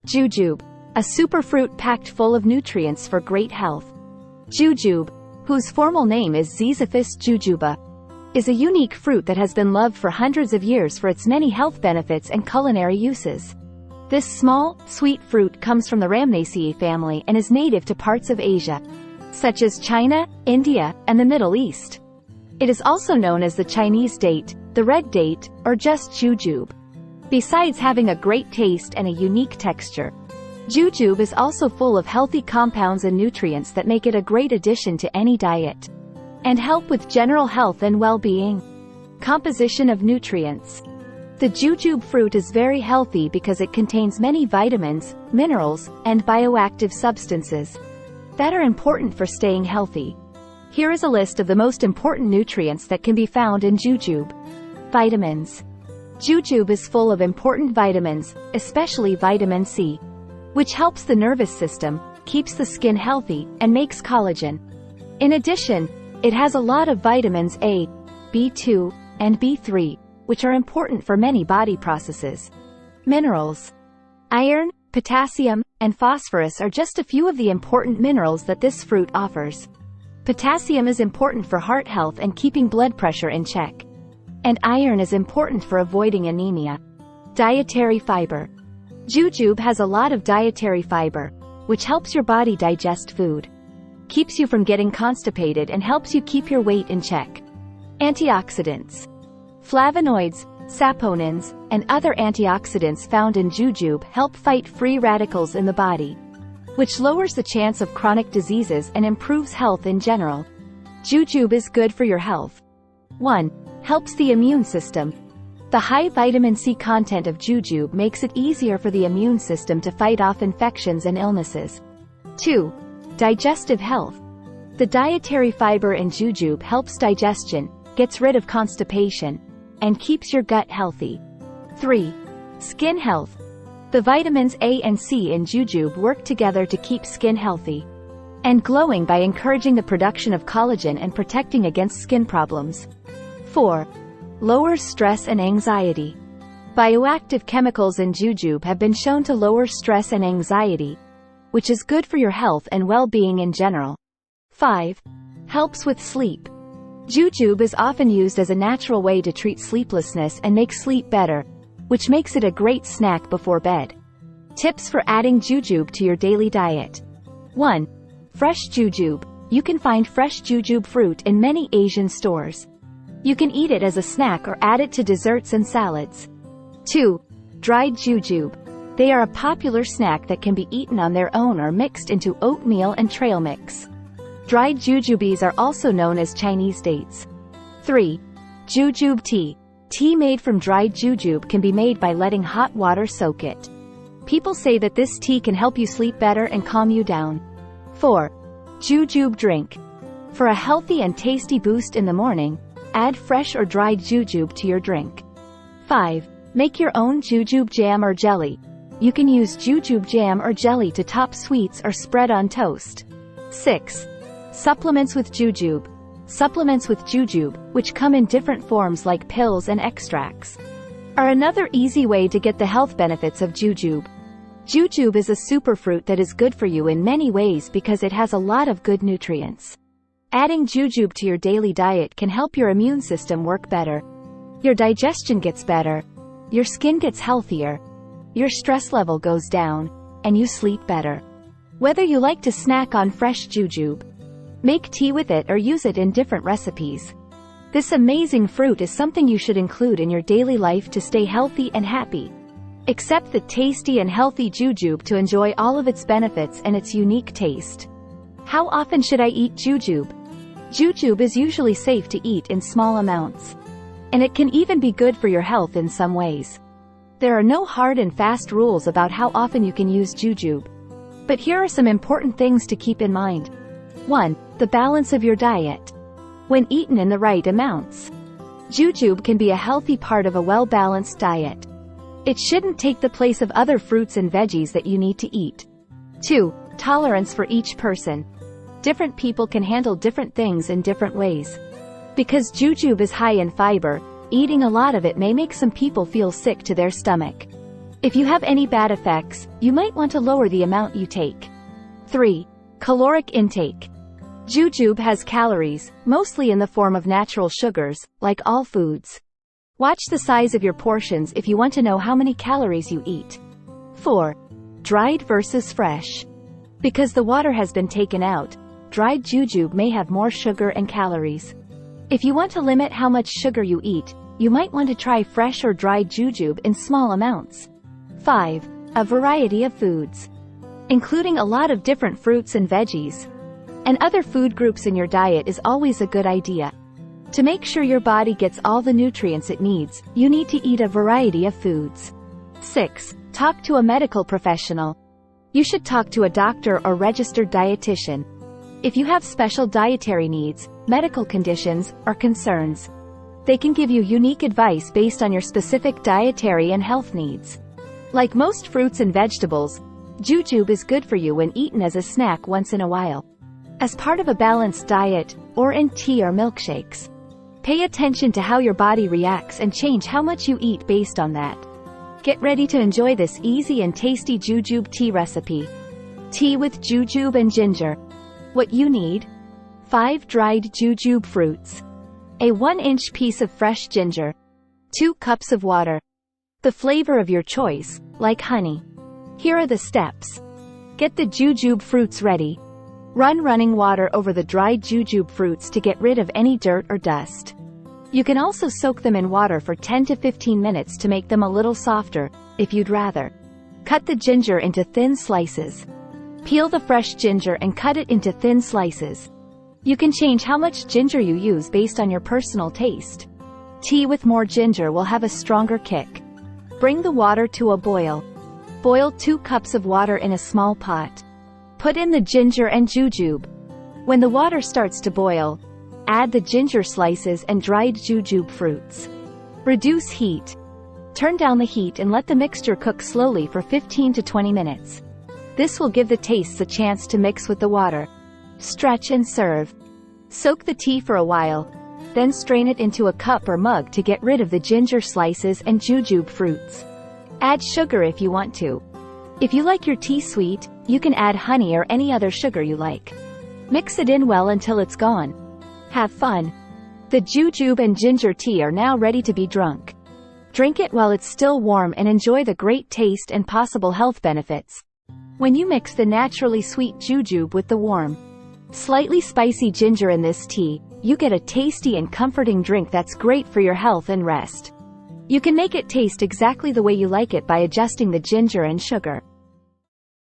Jujube, a superfruit packed full of nutrients for great health. Jujube, whose formal name is Ziziphus jujuba, is a unique fruit that has been loved for hundreds of years for its many health benefits and culinary uses. This small, sweet fruit comes from the Rhamnaceae family and is native to parts of Asia, such as China, India, and the Middle East. It is also known as the Chinese date, the red date, or just jujube. Besides having a great taste and a unique texture, jujube is also full of healthy compounds and nutrients that make it a great addition to any diet, and help with general health and well-being. Composition of nutrients. The jujube fruit is very healthy because it contains many vitamins, minerals, and bioactive substances that are important for staying healthy. Here is a list of the most important nutrients that can be found in jujube. Vitamins. Jujube is full of important vitamins, especially vitamin C, which helps the nervous system, keeps the skin healthy, and makes collagen. In addition, it has a lot of vitamins A, B2, and B3, which are important for many body processes. Minerals. Iron, potassium, and phosphorus are just a few of the important minerals that this fruit offers. Potassium is important for heart health and keeping blood pressure in check. And iron is important for avoiding anemia. Dietary fiber. Jujube has a lot of dietary fiber, which helps your body digest food, keeps you from getting constipated, and helps you keep your weight in check. Antioxidants. Flavonoids, saponins, and other antioxidants found in jujube help fight free radicals in the body, which lowers the chance of chronic diseases and improves health in general. Jujube is good for your health. 1. Helps the immune system. The high vitamin C content of jujube makes it easier for the immune system to fight off infections and illnesses. 2. Digestive health. The dietary fiber in jujube helps digestion, gets rid of constipation, and keeps your gut healthy. 3. Skin health. The vitamins A and C in jujube work together to keep skin healthy and glowing by encouraging the production of collagen and protecting against skin problems. 4. Lowers stress and anxiety. Bioactive chemicals in jujube have been shown to lower stress and anxiety, which is good for your health and well-being in general. 5. Helps with sleep. Jujube is often used as a natural way to treat sleeplessness and make sleep better, which makes it a great snack before bed. Tips for adding jujube to your daily diet. 1. Fresh jujube. You can find fresh jujube fruit in many Asian stores. You can eat it as a snack or add it to desserts and salads. 2. Dried jujube. They are a popular snack that can be eaten on their own or mixed into oatmeal and trail mix. Dried jujubes are also known as Chinese dates. 3. Jujube tea. Tea made from dried jujube can be made by letting hot water soak it. People say that this tea can help you sleep better and calm you down. 4. Jujube drink. For a healthy and tasty boost in the morning, add fresh or dried jujube to your drink. 5. Make your own jujube jam or jelly. You can use jujube jam or jelly to top sweets or spread on toast. 6. Supplements with jujube. Supplements with jujube, which come in different forms like pills and extracts, are another easy way to get the health benefits of jujube. Jujube is a superfruit that is good for you in many ways because it has a lot of good nutrients. Adding jujube to your daily diet can help your immune system work better. Your digestion gets better, your skin gets healthier, your stress level goes down, and you sleep better. Whether you like to snack on fresh jujube, make tea with it, or use it in different recipes, this amazing fruit is something you should include in your daily life to stay healthy and happy. Accept the tasty and healthy jujube to enjoy all of its benefits and its unique taste. How often should I eat jujube? Jujube is usually safe to eat in small amounts, and it can even be good for your health in some ways. There are no hard and fast rules about how often you can use jujube, but here are some important things to keep in mind. 1. The balance of your diet. When eaten in the right amounts, jujube can be a healthy part of a well-balanced diet. It shouldn't take the place of other fruits and veggies that you need to eat. 2. Tolerance for each person. Different people can handle different things in different ways. Because jujube is high in fiber, eating a lot of it may make some people feel sick to their stomach. If you have any bad effects, you might want to lower the amount you take. 3. Caloric intake. Jujube has calories, mostly in the form of natural sugars, like all foods. Watch the size of your portions if you want to know how many calories you eat. 4. Dried versus fresh. Because the water has been taken out, dried jujube may have more sugar and calories. If you want to limit how much sugar you eat, you might want to try fresh or dried jujube in small amounts. 5. A variety of foods. Including a lot of different fruits and veggies and other food groups in your diet is always a good idea. To make sure your body gets all the nutrients it needs, you need to eat a variety of foods. 6. Talk to a medical professional. You should talk to a doctor or registered dietitian. If you have special dietary needs, medical conditions, or concerns, they can give you unique advice based on your specific dietary and health needs. Like most fruits and vegetables, jujube is good for you when eaten as a snack once in a while, as part of a balanced diet, or in tea or milkshakes. Pay attention to how your body reacts and change how much you eat based on that. Get ready to enjoy this easy and tasty jujube tea recipe. Tea with jujube and ginger. What you need: 5 dried jujube fruits, a 1-inch piece of fresh ginger, 2 cups of water, the flavor of your choice, like honey. Here are the steps. Get the jujube fruits ready. Run running water over the dried jujube fruits to get rid of any dirt or dust. You can also soak them in water for 10 to 15 minutes to make them a little softer, if you'd rather. Cut the ginger into thin slices. Peel the fresh ginger and cut it into thin slices. You can change how much ginger you use based on your personal taste. Tea with more ginger will have a stronger kick. Bring the water to a boil. Boil 2 cups of water in a small pot. Put in the ginger and jujube. When the water starts to boil, add the ginger slices and dried jujube fruits. Reduce heat. Turn down the heat and let the mixture cook slowly for 15 to 20 minutes. This will give the tastes a chance to mix with the water. Stretch and serve. Soak the tea for a while, then strain it into a cup or mug to get rid of the ginger slices and jujube fruits. Add sugar if you want to. If you like your tea sweet, you can add honey or any other sugar you like. Mix it in well until it's gone. Have fun. The jujube and ginger tea are now ready to be drunk. Drink it while it's still warm and enjoy the great taste and possible health benefits. When you mix the naturally sweet jujube with the warm, slightly spicy ginger in this tea, you get a tasty and comforting drink that's great for your health and rest. You can make it taste exactly the way you like it by adjusting the ginger and sugar.